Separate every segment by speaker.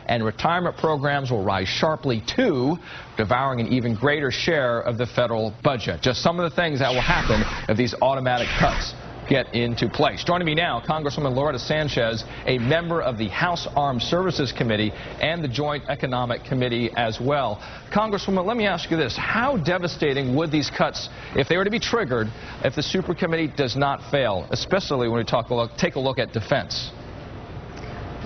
Speaker 1: and retirement programs will rise sharply too, devouring an even greater share of the federal budget. Just some of the things that will happen if these automatic cuts get into place. Joining me now, Congresswoman Sanchez, a member of the House Armed Services Committee and the Joint Economic Committee as well. Congresswoman, let me ask you this. How devastating would these cuts, if they were to be triggered, if the Super Committee does not fail, especially when we take a look at defense?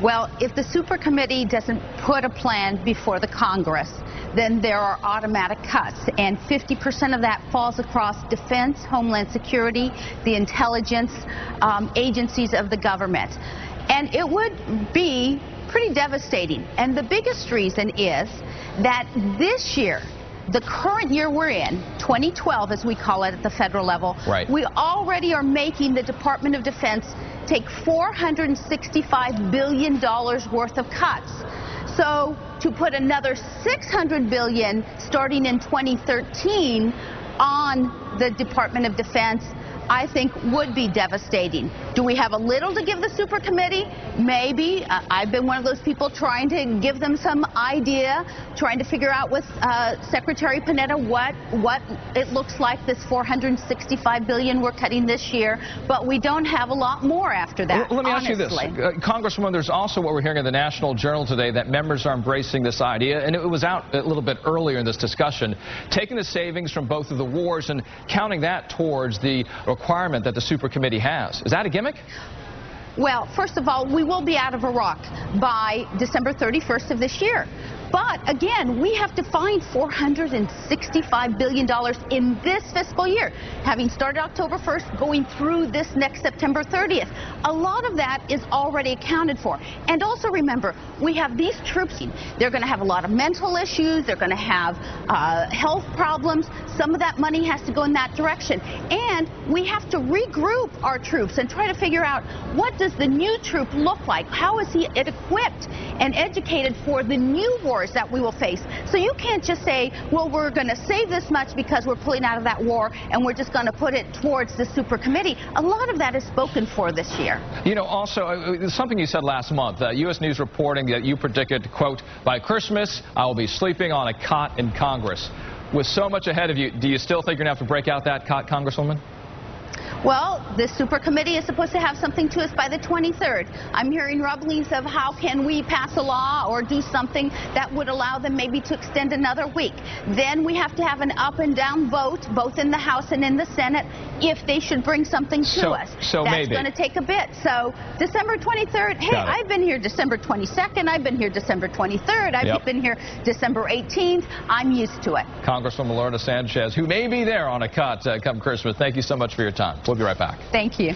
Speaker 2: Well, if the Super Committee doesn't put a plan before the Congress, then there are automatic cuts, and 50% of that falls across defense, homeland security, the intelligence agencies of the government. And it would be pretty devastating. And the biggest reason is that this year, the current year we're in, 2012 as we call it at the federal level,
Speaker 1: right,
Speaker 2: we already are making the Department of Defense take $465 billion worth of cuts. So to put another $600 billion starting in 2013 on the Department of Defense, I think would be devastating. Do we have a little to give the Super Committee? Maybe. I've been one of those people trying to give them some idea, trying to figure out with Secretary Panetta what it looks like, this $465 billion we're cutting this year, but we don't have a lot more after that.
Speaker 1: Let me ask you this, Congresswoman, there's also what we're hearing in the National Journal today, that members are embracing this idea, and it was out a little bit earlier in this discussion, taking the savings from both of the wars and counting that towards the requirement that the Super Committee has. Is that a gimmick?
Speaker 2: Well, first of all, we will be out of Iraq by December 31st of this year. But again, we have to find $465 billion in this fiscal year, having started October 1st, going through this next September 30th. A lot of that is already accounted for. And also remember, we have these troops. They're going to have a lot of mental issues. They're going to have health problems. Some of that money has to go in that direction. And we have to regroup our troops and try to figure out, what does the new troop look like? How is he equipped and educated for the new wars that we will face? So you can't just say, well, we're going to save this much because we're pulling out of that war and we're just going to put it towards the Super Committee. A lot of that is spoken for this year.
Speaker 1: You know, also, something you said last month, U.S. News reporting that you predicted, quote, by Christmas, I will be sleeping on a cot in Congress. With so much ahead of you, do you still think you're going to have to break out that cot, Congresswoman?
Speaker 2: Well, the Super Committee is supposed to have something to us by the 23rd. I'm hearing rumblings of how can we pass a law or do something that would allow them maybe to extend another week. Then we have to have an up and down vote, both in the House and in the Senate, if they should bring something to us.
Speaker 1: So
Speaker 2: that's going to take a bit. So December 23rd, hey, I've been here December 22nd, I've been here December 23rd, I've been here December 18th. I'm used to it.
Speaker 1: Congresswoman Sanchez, who may be there on a cot come Christmas, thank you so much for your time. We'll be right back.
Speaker 2: Thank you.